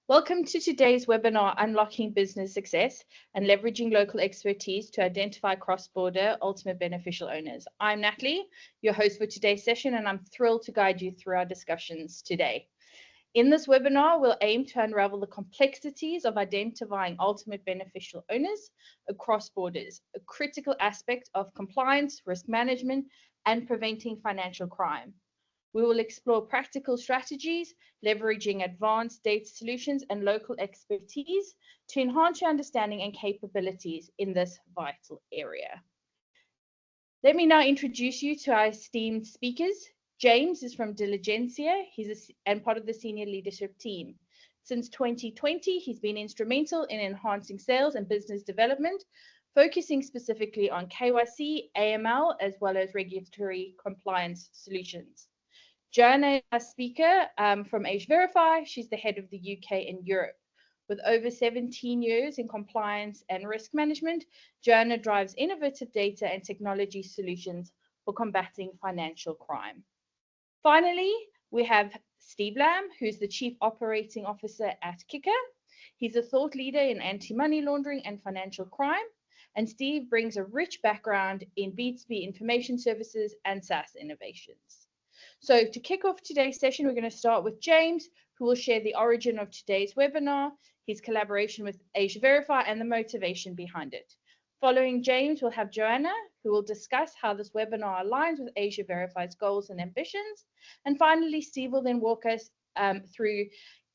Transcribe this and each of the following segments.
Welcome to today's webinar, Unlocking Business Success and Leveraging Local Expertise to Identify Cross-Border Ultimate Beneficial Owners. I'm Natalie, your host for today's session, and I'm thrilled to guide you through our discussions today. In this webinar, we'll aim to unravel the complexities of identifying ultimate beneficial owners across borders, a critical aspect of compliance, risk management, and preventing financial crime. We will explore practical strategies, leveraging advanced data solutions and local expertise to enhance your understanding and capabilities in this vital area. Let me now introduce you to our esteemed speakers. James is from Diligencia. He's and part of the senior leadership team. Since 2020, he's been instrumental in enhancing sales and business development, focusing specifically on KYC, AML, as well as regulatory compliance solutions. Joanna, our speaker from AsiaVerify, she's the head of the UK and Europe. With over 17 years in compliance and risk management, Joanna drives innovative data and technology solutions for combating financial crime. Finally, we have Steve Lamb, who's the Chief Operating Officer at Kyckr. He's a thought leader in anti-money laundering and financial crime, and Steve brings a rich background in B2B information services and SaaS innovations. So to kick off today's session, we're going to start with James, who will share the origin of today's webinar, his collaboration with AsiaVerify, and the motivation behind it. Following James, we'll have Joanna, who will discuss how this webinar aligns with AsiaVerify's goals and ambitions. And finally, Steve will then walk us through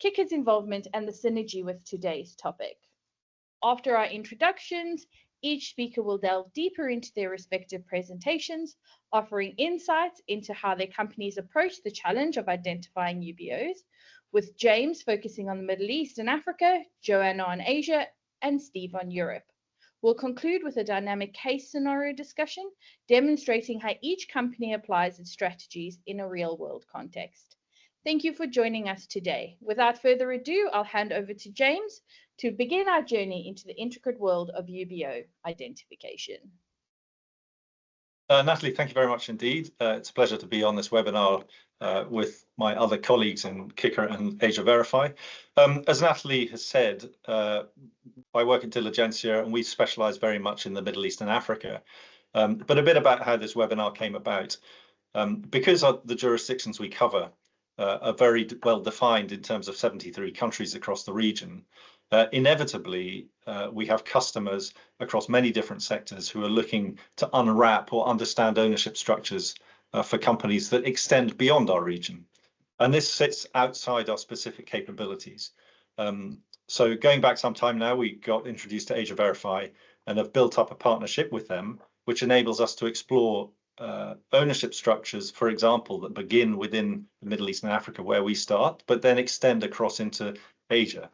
Kyckr's involvement and the synergy with today's topic. After our introductions, each speaker will delve deeper into their respective presentations, offering insights into how their companies approach the challenge of identifying UBOs, with James focusing on the Middle East and Africa, Joanna on Asia, and Steve on Europe. We'll conclude with a dynamic case scenario discussion, demonstrating how each company applies its strategies in a real-world context. Thank you for joining us today. Without further ado, I'll hand over to James to begin our journey into the intricate world of UBO identification. Natalie, thank you very much indeed. It's a pleasure to be on this webinar with my other colleagues in Kyckr and AsiaVerify. As Natalie has said, I work at Diligencia and we specialize very much in the Middle East and Africa. But a bit about how this webinar came about. Because the jurisdictions we cover are very well defined in terms of 73 countries across the region, inevitably, we have customers across many different sectors who are looking to unwrap or understand ownership structures for companies that extend beyond our region. And this sits outside our specific capabilities. So going back some time now, we got introduced to AsiaVerify and have built up a partnership with them, which enables us to explore ownership structures, for example, that begin within the Middle East and Africa where we start, but then extend across into Asia.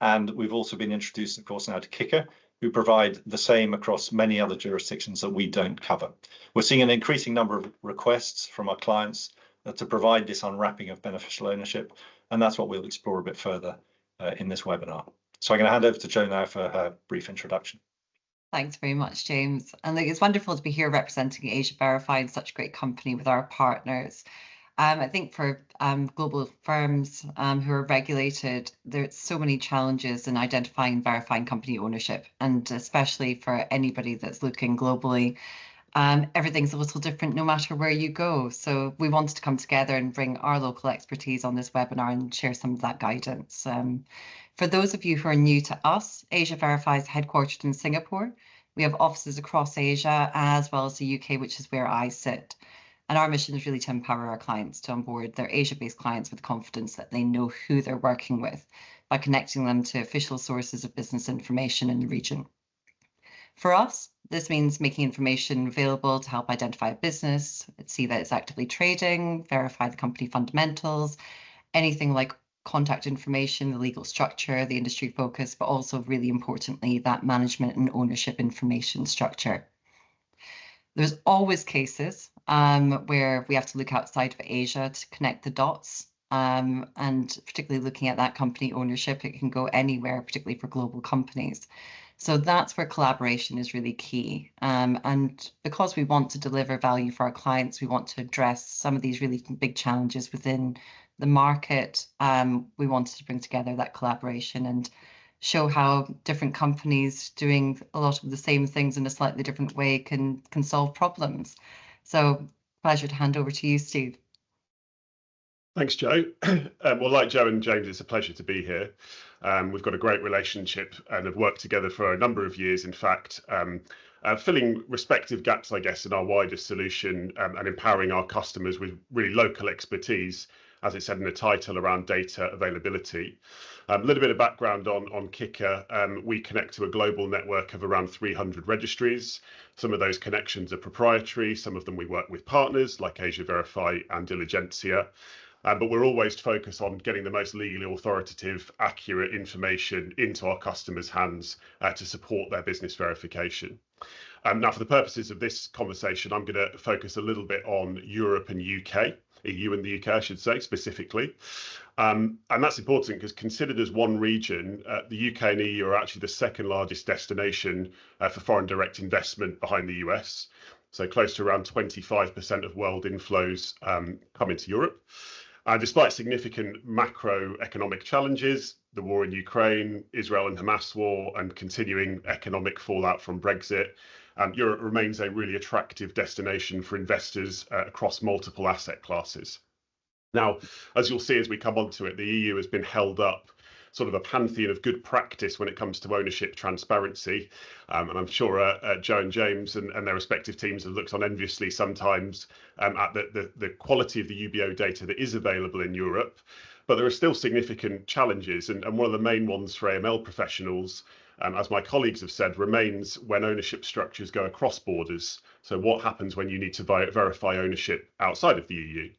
And we've also been introduced, of course, now to Kyckr, who provide the same across many other jurisdictions that we don't cover. We're seeing an increasing number of requests from our clients to provide this unwrapping of beneficial ownership, and that's what we'll explore a bit further in this webinar. So I'm going to hand over to Jo now for her brief introduction. Thanks very much, James. And it's wonderful to be here representing AsiaVerify and such a great company with our partners. I think for global firms who are regulated, there's so many challenges in identifying and verifying company ownership, and especially for anybody that's looking globally, everything's a little different no matter where you go. So we wanted to come together and bring our local expertise on this webinar and share some of that guidance. For those of you who are new to us, AsiaVerify is headquartered in Singapore. We have offices across Asia as well as the UK, which is where I sit. And our mission is really to empower our clients to onboard their Asia-based clients with confidence that they know who they're working with by connecting them to official sources of business information in the region. For us, this means making information available to help identify a business, see that it's actively trading, verify the company fundamentals, anything like contact information, the legal structure, the industry focus, but also really importantly, that management and ownership information structure. There's always cases where we have to look outside of Asia to connect the dots, and particularly looking at that company ownership, it can go anywhere, particularly for global companies. So that's where collaboration is really key. And because we want to deliver value for our clients, we want to address some of these really big challenges within the market, we wanted to bring together that collaboration and show how different companies doing a lot of the same things in a slightly different way can solve problems. So pleasure to hand over to you, Steve. Thanks, Joe. Well, like Joe and James, it's a pleasure to be here. We've got a great relationship and have worked together for a number of years, in fact, filling respective gaps, I guess, in our wider solution and empowering our customers with really local expertise, as it said in the title, around data availability. A little bit of background on Kyckr. We connect to a global network of around 300 registries. Some of those connections are proprietary. Some of them we work with partners like AsiaVerify and Diligencia. But we're always focused on getting the most legally authoritative, accurate information into our customers' hands to support their business verification. Now, for the purposes of this conversation, I'm going to focus a little bit on Europe and UK, EU and the UK, I should say, specifically. And that's important because considered as one region, the UK and EU are actually the second largest destination for foreign direct investment behind the US. So close to around 25% of world inflows come into Europe. Despite significant macroeconomic challenges, the war in Ukraine, Israel and Hamas war, and continuing economic fallout from Brexit, Europe remains a really attractive destination for investors across multiple asset classes. Now, as you'll see as we come onto it, the EU has been held up sort of a pantheon of good practice when it comes to ownership transparency. And I'm sure Joe and James and their respective teams have looked on enviously sometimes at the quality of the UBO data that is available in Europe. But there are still significant challenges. And one of the main ones for AML professionals, as my colleagues have said, remains when ownership structures go across borders. So what happens when you need to verify ownership outside of the EU?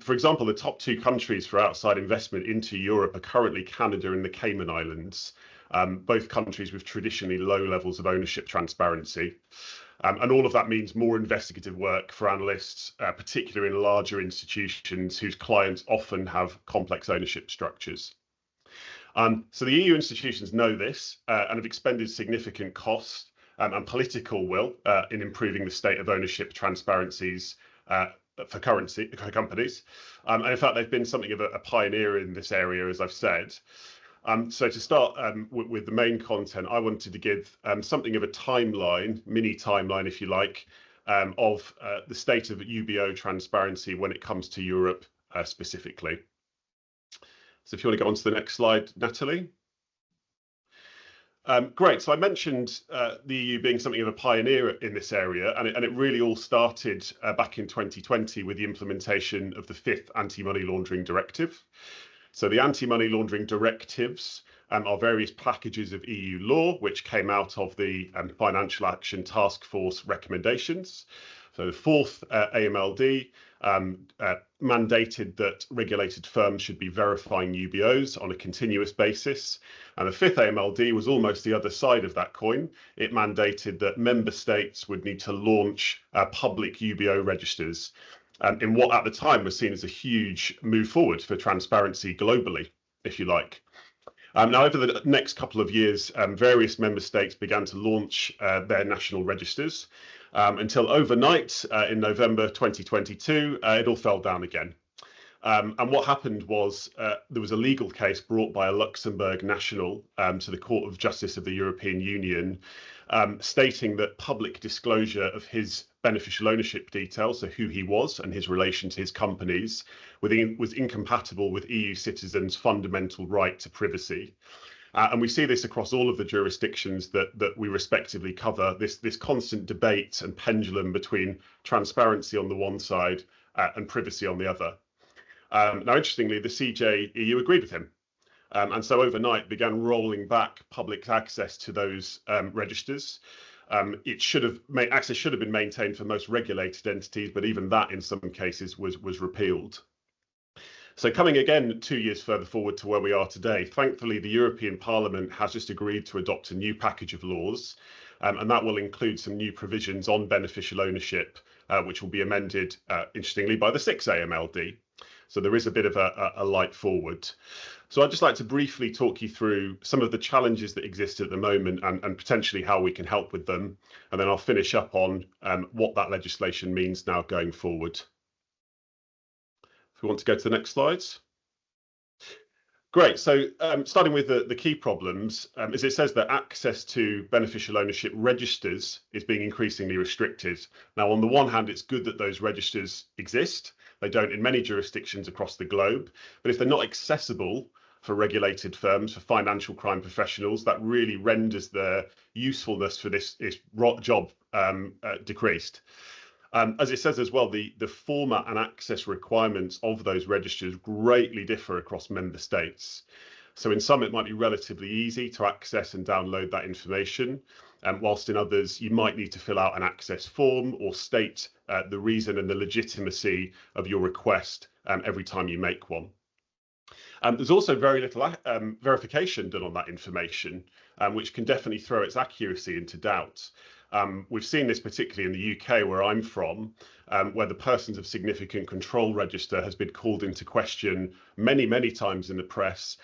For example, the top two countries for outside investment into Europe are currently Canada and the Cayman Islands, both countries with traditionally low levels of ownership transparency. And all of that means more investigative work for analysts, particularly in larger institutions whose clients often have complex ownership structures. So the EU institutions know this and have expended significant cost and political will in improving the state of ownership transparencies for companies. And in fact, they've been something of a pioneer in this area, as I've said. So to start with the main content, I wanted to give something of a timeline, mini timeline, if you like, of the state of UBO transparency when it comes to Europe specifically. So if you want to go on to the next slide, Natalie. Great. So I mentioned the EU being something of a pioneer in this area, and it really all started back in 2020 with the implementation of the 5th Anti-Money Laundering Directive. So the anti-money laundering directives are various packages of EU law which came out of the Financial Action Task Force recommendations. So the 4th AMLD mandated that regulated firms should be verifying UBOs on a continuous basis. And the 5th AMLD was almost the other side of that coin. It mandated that member states would need to launch public UBO registers in what at the time was seen as a huge move forward for transparency globally, if you like. Now, over the next couple of years, various member states began to launch their national registers until overnight in November 2022, it all fell down again. And what happened was there was a legal case brought by a Luxembourg national to the Court of Justice of the European Union, stating that public disclosure of his beneficial ownership details, so who he was and his relation to his companies, was incompatible with EU citizens' fundamental right to privacy. And we see this across all of the jurisdictions that we respectively cover, this constant debate and pendulum between transparency on the one side and privacy on the other. Now, interestingly, the CJEU agreed with him. And so overnight began rolling back public access to those registers. Access should have been maintained for most regulated entities, but even that in some cases was repealed. So coming again 2 years further forward to where we are today, thankfully the European Parliament has just agreed to adopt a new package of laws, and that will include some new provisions on beneficial ownership, which will be amended, interestingly, by the 6th AMLD. So there is a bit of a light forward. So I'd just like to briefly talk you through some of the challenges that exist at the moment and potentially how we can help with them. And then I'll finish up on what that legislation means now going forward. If we want to go to the next slides. Great. So starting with the key problems, as it says that access to beneficial ownership registers is being increasingly restricted. Now, on the one hand, it's good that those registers exist. They don't in many jurisdictions across the globe. But if they're not accessible for regulated firms, for financial crime professionals, that really renders their usefulness for this job decreased. As it says as well, the format and access requirements of those registers greatly differ across member states. So in some, it might be relatively easy to access and download that information, whilst in others, you might need to fill out an access form or state the reason and the legitimacy of your request every time you make one. There's also very little verification done on that information, which can definitely throw its accuracy into doubt. We've seen this particularly in the UK, where I'm from, where the persons of significant control register has been called into question many, many times in the press.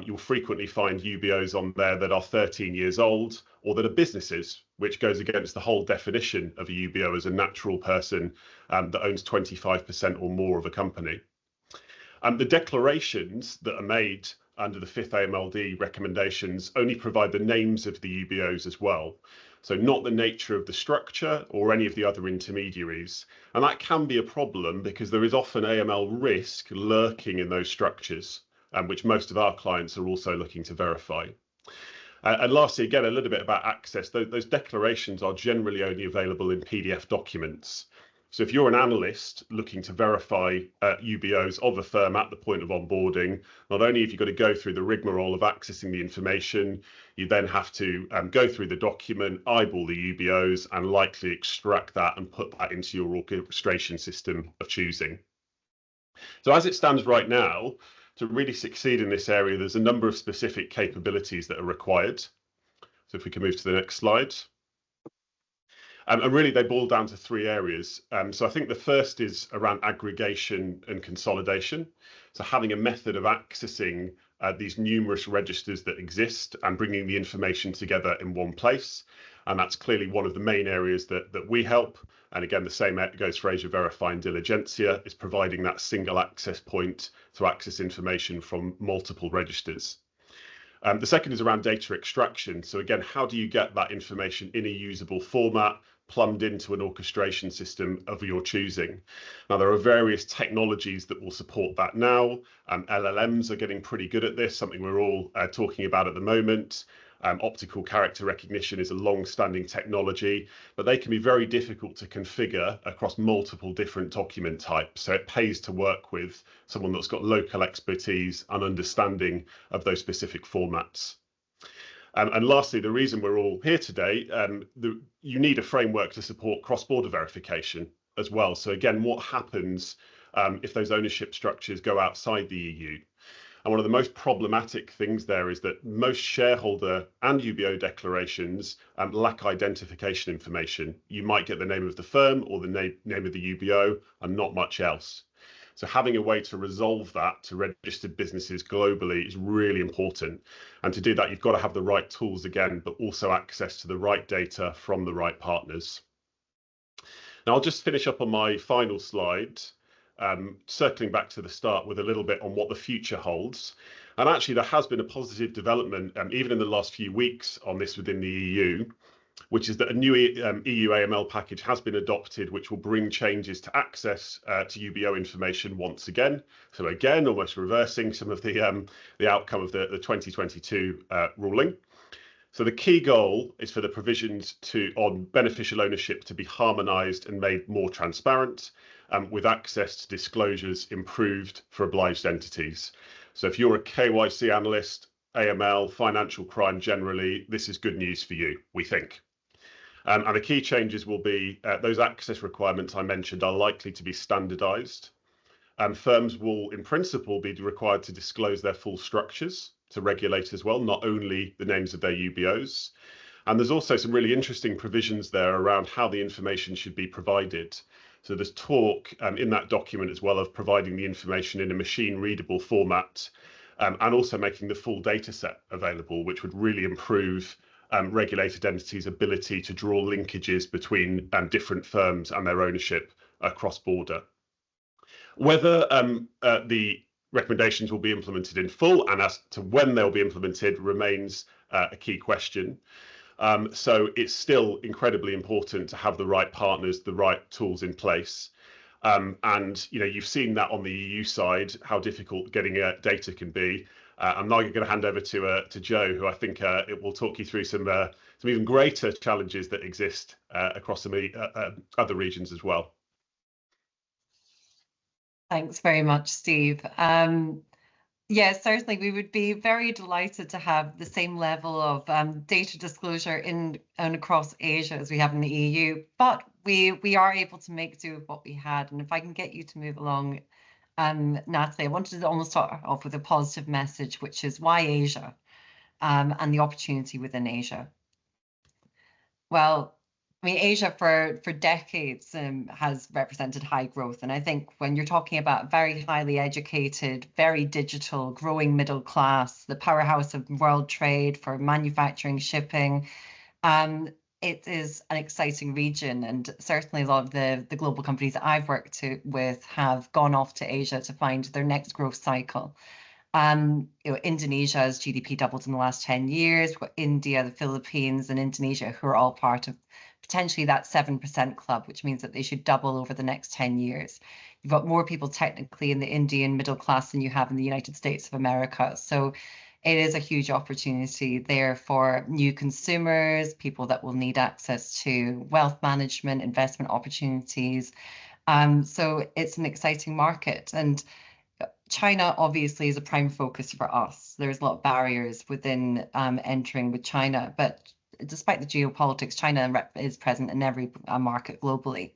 You'll frequently find UBOs on there that are 13 years old or that are businesses, which goes against the whole definition of a UBO as a natural person that owns 25% or more of a company. The declarations that are made under the 5th AMLD recommendations only provide the names of the UBOs as well. So not the nature of the structure or any of the other intermediaries. And that can be a problem because there is often AML risk lurking in those structures, which most of our clients are also looking to verify. And lastly, again, a little bit about access. Those declarations are generally only available in PDF documents. So if you're an analyst looking to verify UBOs of a firm at the point of onboarding, not only have you got to go through the rigmarole of accessing the information, you then have to go through the document, eyeball the UBOs, and likely extract that and put that into your orchestration system of choosing. So as it stands right now, to really succeed in this area, there's a number of specific capabilities that are required. So if we can move to the next slide. And really, they boil down to 3 areas. So I think the first is around aggregation and consolidation. So having a method of accessing these numerous registers that exist and bringing the information together in one place. And that's clearly one of the main areas that we help. And again, the same goes for AsiaVerify and Diligencia, is providing that single access point to access information from multiple registers. The second is around data extraction. So again, how do you get that information in a usable format, plumbed into an orchestration system of your choosing? Now, there are various technologies that will support that now. LLMs are getting pretty good at this, something we're all talking about at the moment. Optical character recognition is a long-standing technology, but they can be very difficult to configure across multiple different document types. So it pays to work with someone that's got local expertise and understanding of those specific formats. And lastly, the reason we're all here today, you need a framework to support cross-border verification as well. So again, what happens if those ownership structures go outside the EU? And one of the most problematic things there is that most shareholder and UBO declarations lack identification information. You might get the name of the firm or the name of the UBO and not much else. So having a way to resolve that to registered businesses globally is really important. And to do that, you've got to have the right tools again, but also access to the right data from the right partners. Now, I'll just finish up on my final slide, circling back to the start with a little bit on what the future holds. And actually, there has been a positive development, even in the last few weeks, on this within the EU, which is that a new EU AML package has been adopted, which will bring changes to access to UBO information once again. So again, almost reversing some of the outcome of the 2022 ruling. So the key goal is for the provisions on beneficial ownership to be harmonised and made more transparent, with access to disclosures improved for obliged entities. So if you're a KYC analyst, AML, financial crime generally, this is good news for you, we think. And the key changes will be those access requirements I mentioned are likely to be standardised. Firms will, in principle, be required to disclose their full structures to regulate as well, not only the names of their UBOs. And there's also some really interesting provisions there around how the information should be provided. So there's talk in that document as well of providing the information in a machine readable format, and also making the full data set available, which would really improve regulated entities' ability to draw linkages between different firms and their ownership across border. Whether the recommendations will be implemented in full and as to when they'll be implemented remains a key question. So it's still incredibly important to have the right partners, the right tools in place. And you've seen that on the EU side, how difficult getting data can be. I'm now going to hand over to Joe, who I think it will talk you through some even greater challenges that exist across some other regions as well. Thanks very much, Steve. Yes, certainly we would be very delighted to have the same level of data disclosure in and across Asia as we have in the EU, but we are able to make do with what we had. And if I can get you to move along, Natalie, I wanted to almost start off with a positive message, which is why Asia and the opportunity within Asia. Well, I mean, Asia for decades has represented high growth. And I think when you're talking about very highly educated, very digital, growing middle class, the powerhouse of world trade for manufacturing, shipping, it is an exciting region. And certainly a lot of the global companies that I've worked with have gone off to Asia to find their next growth cycle. Indonesia's GDP doubled in the last 10 years. We've got India, the Philippines, and Indonesia, who are all part of potentially that 7% club, which means that they should double over the next 10 years. You've got more people technically in the Indian middle class than you have in the United States of America. So it is a huge opportunity there for new consumers, people that will need access to wealth management, investment opportunities. So it's an exciting market. And China obviously is a prime focus for us. There's a lot of barriers within entering with China, but despite the geopolitics, China is present in every market globally.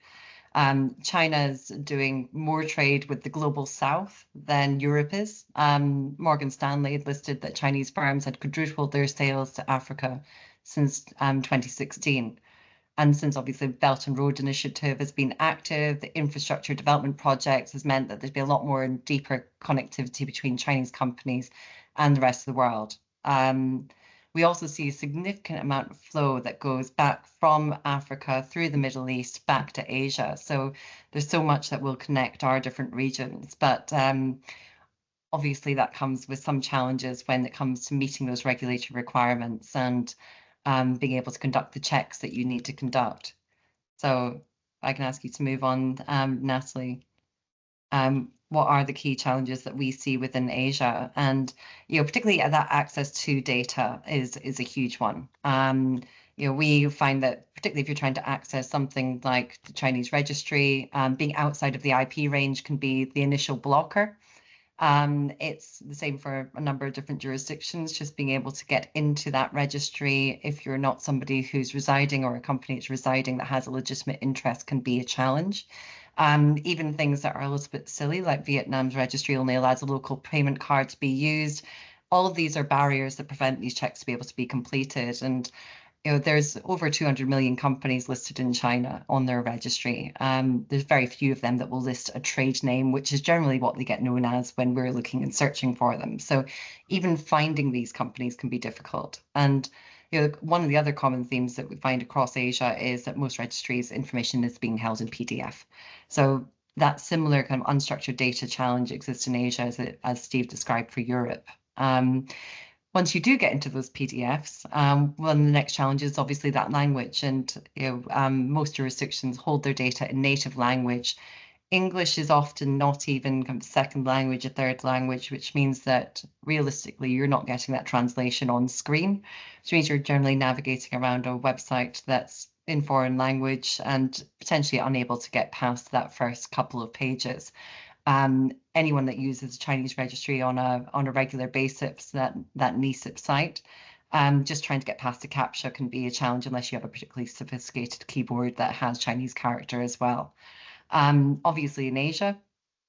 China is doing more trade with the global south than Europe is. Morgan Stanley had listed that Chinese firms had quadrupled their sales to Africa since 2016. And since obviously the Belt and Road Initiative has been active, the infrastructure development projects has meant that there's been a lot more and deeper connectivity between Chinese companies and the rest of the world. We also see a significant amount of flow that goes back from Africa through the Middle East back to Asia. So there's so much that will connect our different regions. But obviously that comes with some challenges when it comes to meeting those regulatory requirements and being able to conduct the checks that you need to conduct. So I can ask you to move on, Natalie. What are the key challenges that we see within Asia? And particularly that access to data is a huge one. We find that particularly if you're trying to access something like the Chinese registry, being outside of the IP range can be the initial blocker. It's the same for a number of different jurisdictions, just being able to get into that registry if you're not somebody who's residing or a company that's residing that has a legitimate interest can be a challenge. Even things that are a little bit silly, like Vietnam's registry only allows a local payment card to be used. All of these are barriers that prevent these checks to be able to be completed. And there's over 200 million companies listed in China on their registry. There's very few of them that will list a trade name, which is generally what they get known as when we're looking and searching for them. So even finding these companies can be difficult. And one of the other common themes that we find across Asia is that most registries information is being held in PDF. So that similar kind of unstructured data challenge exists in Asia, as Steve described for Europe. Once you do get into those PDFs, one of the next challenge is obviously that language. And most jurisdictions hold their data in native language. English is often not even kind of second language, a third language, which means that realistically you're not getting that translation on screen, which means you're generally navigating around a website that's in foreign language and potentially unable to get past that first couple of pages. Anyone that uses a Chinese registry on a regular basis, that NISIP site, just trying to get past the CAPTCHA can be a challenge unless you have a particularly sophisticated keyboard that has Chinese character as well. Obviously in Asia,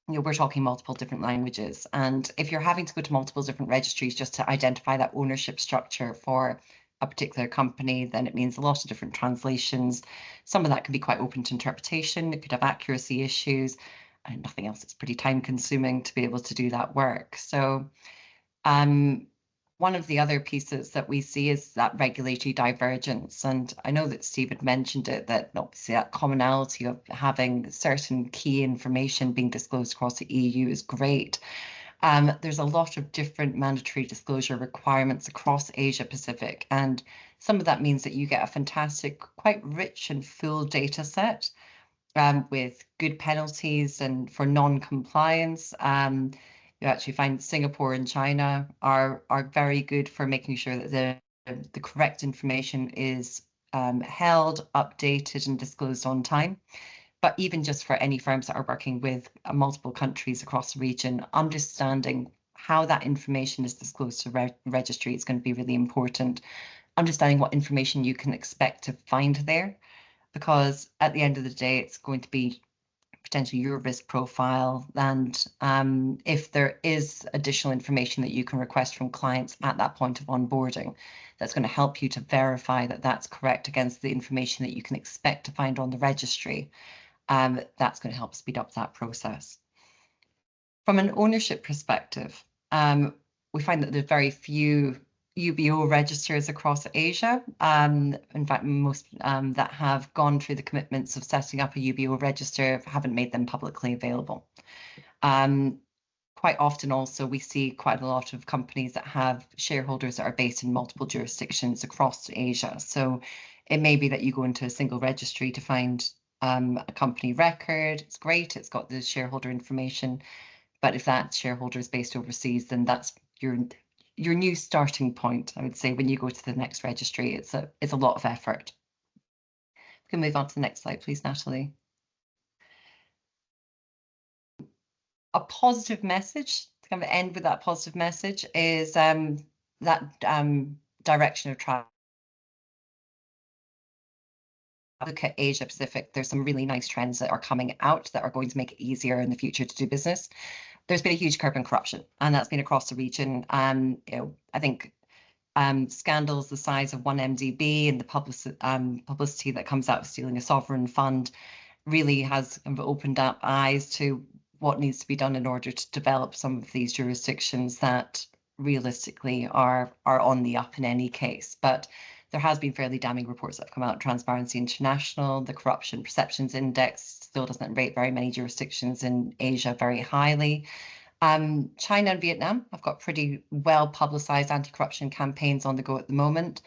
we're talking multiple different languages. And if you're having to go to multiple different registries just to identify that ownership structure for a particular company, then it means a lot of different translations. Some of that can be quite open to interpretation. It could have accuracy issues and nothing else. It's pretty time consuming to be able to do that work. So one of the other pieces that we see is that regulatory divergence. And I know that Steve had mentioned it, that obviously that commonality of having certain key information being disclosed across the EU is great. There's a lot of different mandatory disclosure requirements across Asia Pacific, and some of that means that you get a fantastic, quite rich and full data set with good penalties and for non-compliance. You actually find Singapore and China are very good for making sure that the correct information is held, updated, and disclosed on time. But even just for any firms that are working with multiple countries across the region, understanding how that information is disclosed to registry is going to be really important. Understanding what information you can expect to find there, because at the end of the day, it's going to be potentially your risk profile, and if there is additional information that you can request from clients at that point of onboarding, that's going to help you to verify that that's correct against the information that you can expect to find on the registry. That's going to help speed up that process. From an ownership perspective, we find that there's very few UBO registers across Asia. In fact, most that have gone through the commitments of setting up a UBO register haven't made them publicly available. Quite often also we see quite a lot of companies that have shareholders that are based in multiple jurisdictions across Asia. So it may be that you go into a single registry to find a company record. It's great, it's got the shareholder information, but if that shareholder is based overseas, then that's your new starting point. I would say when you go to the next registry, it's a lot of effort. We can move on to the next slide, please, Natalie. A positive message, to kind of end with that positive message, is that direction of travel. Look at Asia Pacific, there's some really nice trends that are coming out that are going to make it easier in the future to do business. There's been a huge curve in corruption, and that's been across the region. You know, I think scandals the size of 1MDB and the publicity that comes out of stealing a sovereign fund really has opened up eyes to what needs to be done in order to develop some of these jurisdictions that realistically are on the up in any case. But there has been fairly damning reports that have come out. Transparency International, the Corruption Perceptions Index still doesn't rate very many jurisdictions in Asia very highly. China and Vietnam have got pretty well publicized anti-corruption campaigns on the go at the moment.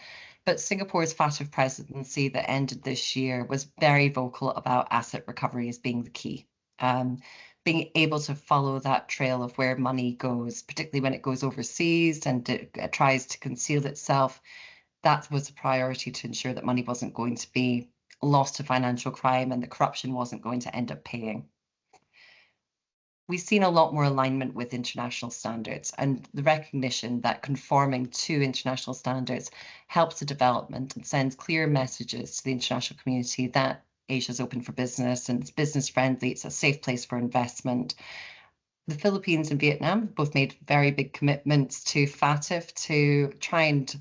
But Singapore's FATF presidency that ended this year was very vocal about asset recovery as being the key. Being able to follow that trail of where money goes, particularly when it goes overseas and it tries to conceal itself, that was a priority to ensure that money wasn't going to be lost to financial crime and the corruption wasn't going to end up paying. We've seen a lot more alignment with international standards and the recognition that conforming to international standards helps the development and sends clear messages to the international community that Asia is open for business and it's business friendly, it's a safe place for investment. The Philippines and Vietnam both made very big commitments to FATF to try and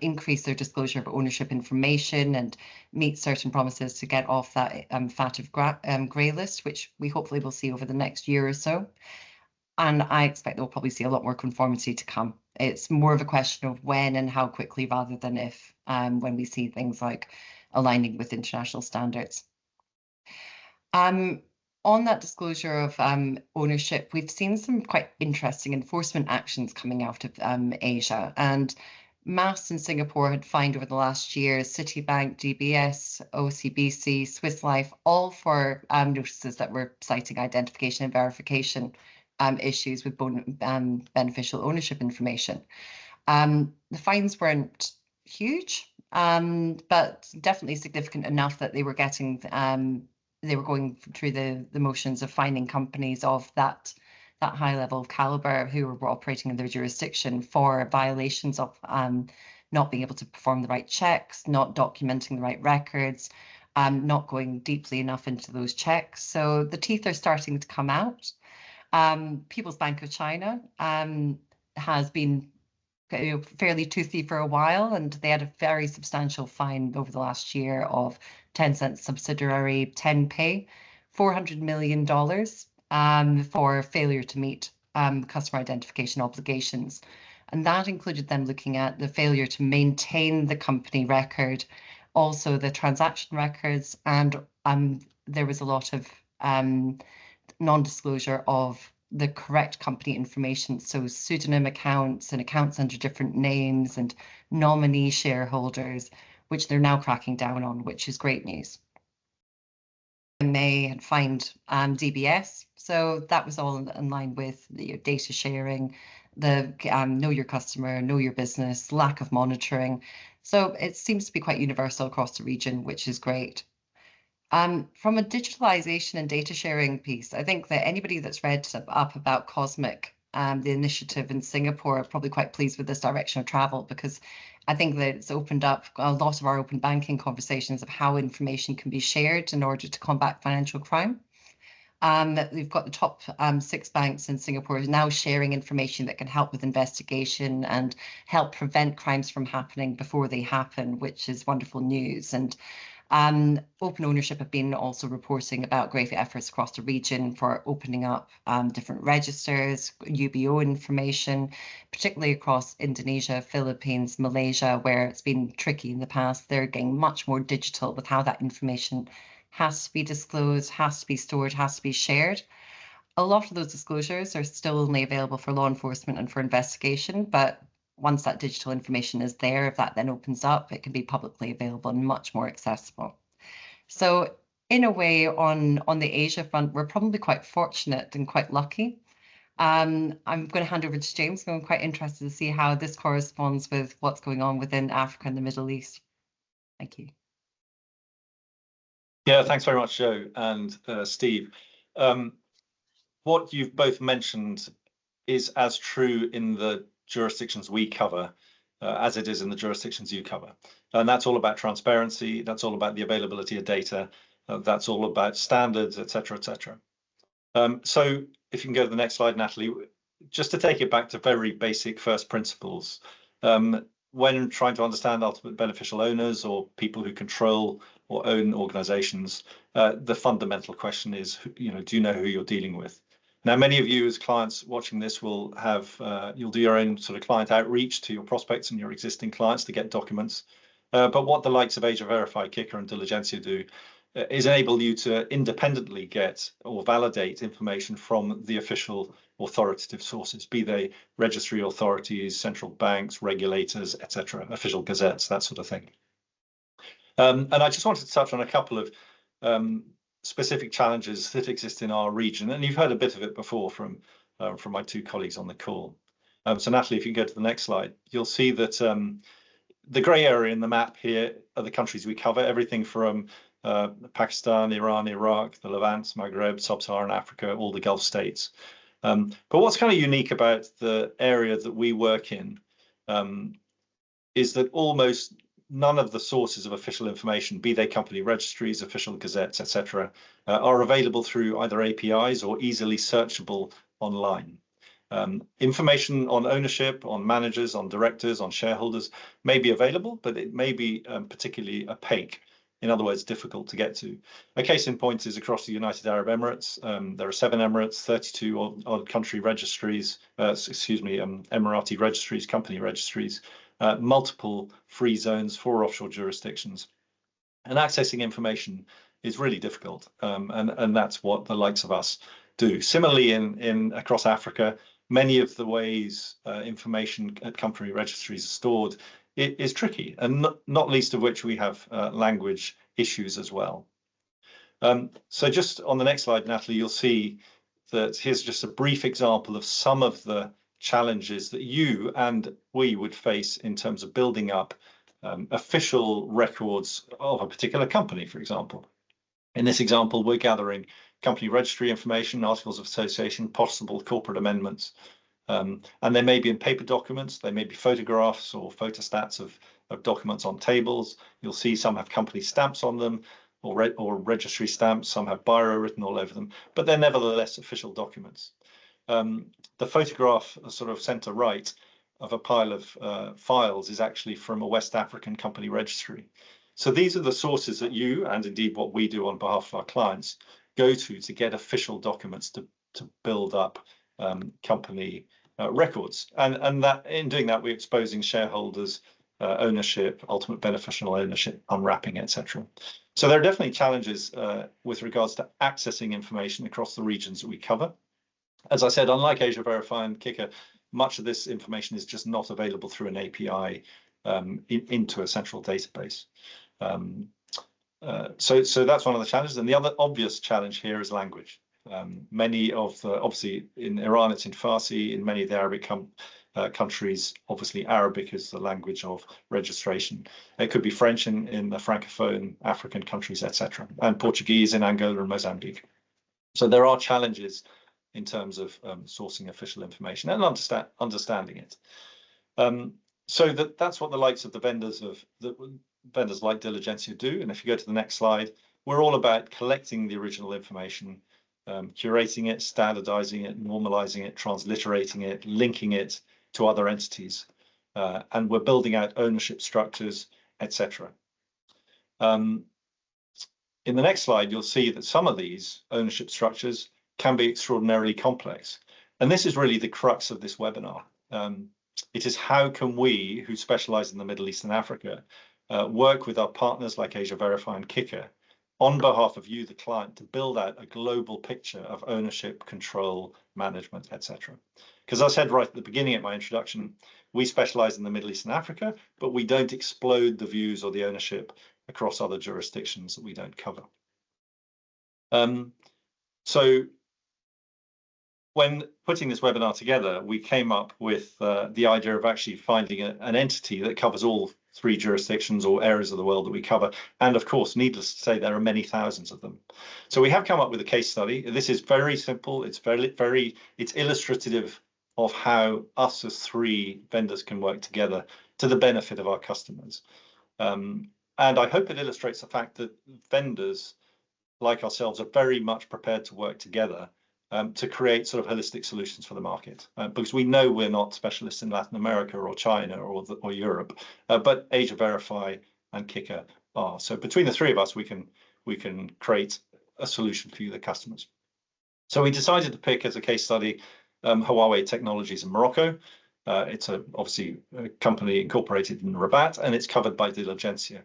increase their disclosure of ownership information and meet certain promises to get off that FATF grey list, which we hopefully will see over the next year or so. And I expect we'll probably see a lot more conformity to come. It's more of a question of when and how quickly rather than if, when we see things like aligning with international standards. On that disclosure of ownership, we've seen some quite interesting enforcement actions coming out of Asia. And MAS in Singapore had fined over the last year Citibank, DBS, OCBC, Swiss Life, all for notices that were citing identification and verification issues with beneficial ownership information. The fines weren't huge, but definitely significant enough that they were getting, they were going through the motions of finding companies of that high level of caliber who were operating in their jurisdiction for violations of not being able to perform the right checks, not documenting the right records, not going deeply enough into those checks. So the teeth are starting to come out. People's Bank of China has been fairly toothy for a while, and they had a very substantial fine over the last year of Tencent subsidiary Tenpay, $400 million for failure to meet customer identification obligations. And that included them looking at the failure to maintain the company record, also the transaction records, and there was a lot of non-disclosure of the correct company information, so pseudonym accounts and accounts under different names and nominee shareholders, which they're now cracking down on, which is great news. May had fined DBS, so that was all in line with the data sharing, the know your customer, know your business, lack of monitoring. So it seems to be quite universal across the region, which is great. From a digitalization and data sharing piece, I think that anybody that's read up about Cosmic, the initiative in Singapore, are probably quite pleased with this direction of travel, because I think that it's opened up a lot of our open banking conversations of how information can be shared in order to combat financial crime. We've got the top 6 banks in Singapore now sharing information that can help with investigation and help prevent crimes from happening before they happen, which is wonderful news. And Open Ownership have been also reporting about great efforts across the region for opening up different registers, UBO information, particularly across Indonesia, Philippines, Malaysia, where it's been tricky in the past. They're getting much more digital with how that information has to be disclosed, has to be stored, has to be shared. A lot of those disclosures are still only available for law enforcement and for investigation, but once that digital information is there, if that then opens up, it can be publicly available and much more accessible. So in a way, on the Asia front, we're probably quite fortunate and quite lucky. I'm going to hand over to James. I'm quite interested to see how this corresponds with what's going on within Africa and the Middle East. Thank you. Yeah, thanks very much, Joe and Steve. What you've both mentioned is as true in the jurisdictions we cover as it is in the jurisdictions you cover. And that's all about transparency. That's all about the availability of data. That's all about standards, et cetera, et cetera. So if you can go to the next slide, Natalie, just to take it back to very basic first principles. When trying to understand ultimate beneficial owners or people who control or own organizations, the fundamental question is, do you know who you're dealing with? Now, many of you as clients watching this will have, you'll do your own sort of client outreach to your prospects and your existing clients to get documents. But what the likes of AsiaVerify, Kyckr and Diligencia do is enable you to independently get or validate information from the official authoritative sources, be they registry authorities, central banks, regulators, etc., official gazettes, that sort of thing. And I just wanted to touch on a couple of specific challenges that exist in our region, and you've heard a bit of it before from my 2 colleagues on the call. So Natalie, if you can go to the next slide, you'll see that the grey area in the map here are the countries we cover, everything from Pakistan, Iran, Iraq, the Levant, Maghreb, Sub-Saharan Africa, all the Gulf states. But what's kind of unique about the area that we work in is that almost none of the sources of official information, be they company registries, official gazettes, etc., are available through either APIs or easily searchable online. Information on ownership, on managers, on directors, on shareholders may be available, but it may be particularly opaque. In other words, difficult to get to. A case in point is across the United Arab Emirates. There are 7 Emirates, 32 odd country registries, Emirati registries, company registries, multiple free zones, 4 offshore jurisdictions. And accessing information is really difficult. And that's what the likes of us do. Similarly, across Africa, many of the ways information at company registries are stored is tricky, and not least of which we have language issues as well. So just on the next slide, Natalie, you'll see that here's just a brief example of some of the challenges that you and we would face in terms of building up official records of a particular company, for example. In this example, we're gathering company registry information, articles of association, possible corporate amendments. And they may be in paper documents, they may be photographs or photostats of documents on tables. You'll see some have company stamps on them or registry stamps, some have biro written all over them, but they're nevertheless official documents. The photograph sort of center right of a pile of files is actually from a West African company registry. So these are the sources that you, and indeed what we do on behalf of our clients, go to get official documents to build up company records. And that in doing that, we're exposing shareholders, ownership, ultimate beneficial ownership, unwrapping, etc. So there are definitely challenges with regards to accessing information across the regions that we cover. As I said, unlike AsiaVerify and Kyckr, much of this information is just not available through an API into a central database. So that's one of the challenges. And the other obvious challenge here is language. Many of the, obviously in Iran, it's in Farsi. In many of the Arabic countries, obviously Arabic is the language of registration. It could be French in the Francophone African countries, etc., and Portuguese in Angola and Mozambique. So there are challenges in terms of sourcing official information and understanding it. So that's what the likes of the vendors like Diligencia do. And if you go to the next slide, we're all about collecting the original information, curating it, standardizing it, normalizing it, transliterating it, linking it to other entities, and we're building out ownership structures, etc. In the next slide, you'll see that some of these ownership structures can be extraordinarily complex. And this is really the crux of this webinar. It is how can we, who specialize in the Middle East and Africa, work with our partners like AsiaVerify and Kyckr on behalf of you, the client, to build out a global picture of ownership, control, management, etc. Because I said right at the beginning of my introduction, we specialize in the Middle East and Africa, but we don't explode the views or the ownership across other jurisdictions that we don't cover. So when putting this webinar together, we came up with the idea of actually finding an entity that covers all 3 jurisdictions or areas of the world that we cover. And of course, needless to say, there are many thousands of them. So we have come up with a case study. This is very simple. It's it's illustrative of how us as 3 vendors can work together to the benefit of our customers. And I hope it illustrates the fact that vendors like ourselves are very much prepared to work together to create sort of holistic solutions for the market, because we know we're not specialists in Latin America or China or Europe, but AsiaVerify and Kyckr are. So between the 3 of us, we can create a solution for you, the customers. So we decided to pick as a case study Huawei Technologies in Morocco. It's obviously a company incorporated in Rabat, and it's covered by Diligencia.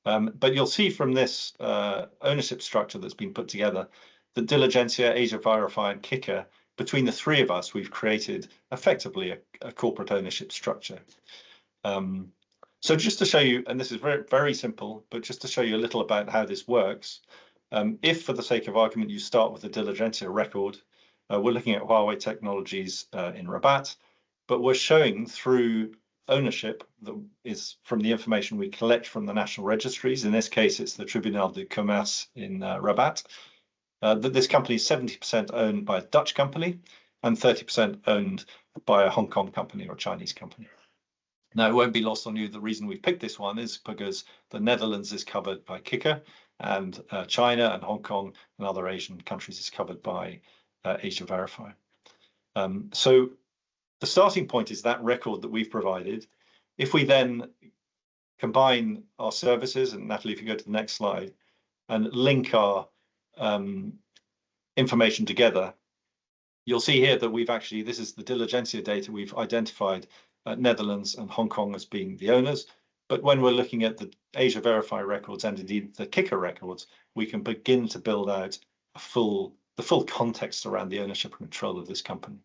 But you'll see from this ownership structure that's been put together that Diligencia, AsiaVerify and Kyckr, between the 3 of us, we've created effectively a corporate ownership structure. So just to show you, and this is very, very simple, but just to show you a little about how this works, if for the sake of argument, you start with a Diligencia record, we're looking at Huawei Technologies in Rabat, but we're showing through ownership that is from the information we collect from the national registries. In this case, it's the Tribunal de Commerce in Rabat. That this company is 70% owned by a Dutch company and 30% owned by a Hong Kong company or a Chinese company. Now, it won't be lost on you, the reason we picked this one is because the Netherlands is covered by Kyckr, and China and Hong Kong and other Asian countries is covered by AsiaVerify. So the starting point is that record that we've provided. If we then combine our services, and Natalie, if you go to the next slide, and link our information together, you'll see here that we've actually, this is the Diligencia data, we've identified Netherlands and Hong Kong as being the owners. But when we're looking at the AsiaVerify records and indeed the Kyckr records, we can begin to build out the full context around the ownership and control of this company.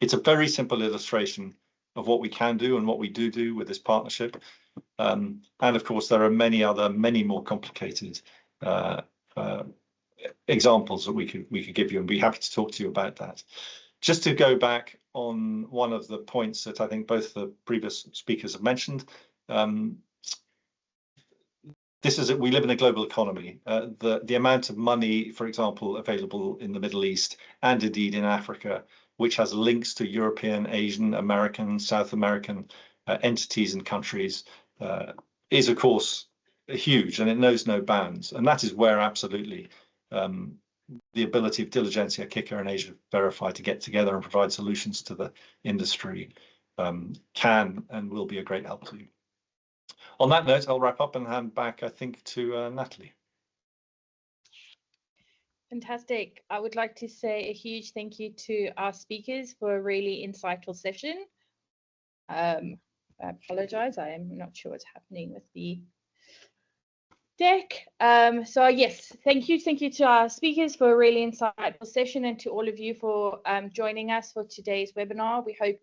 It's a very simple illustration of what we can do and what we do with this partnership. And of course, there are many more complicated examples that we could give you, and be happy to talk to you about that. Just to go back on one of the points that I think both the previous speakers have mentioned, this is we live in a global economy. The amount of money, for example, available in the Middle East and indeed in Africa, which has links to European, Asian, American, South American entities and countries, is of course huge, and it knows no bounds. And that is where absolutely the ability of Diligencia, Kyckr and AsiaVerify to get together and provide solutions to the industry can and will be a great help to you. On that note, I'll wrap up and hand back, I think, to Natalie. Fantastic. I would like to say a huge thank you to our speakers for a really insightful session. I apologize, I am not sure what's happening with the deck. So yes, thank you to our speakers for a really insightful session, and to all of you for joining us for today's webinar. We hope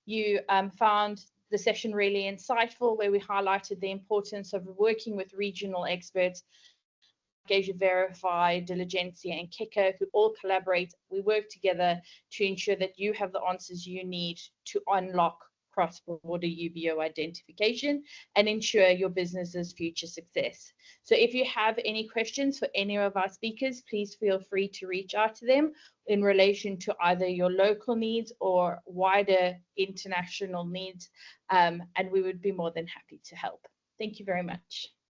you found the session really insightful, where we highlighted the importance of working with regional experts like AsiaVerify, Diligencia and Kyckr, who all collaborate. We work together to ensure that you have the answers you need to unlock cross-border UBO identification and ensure your business's future success. So if you have any questions for any of our speakers, please feel free to reach out to them in relation to either your local needs or wider international needs, and we would be more than happy to help. Thank you very much.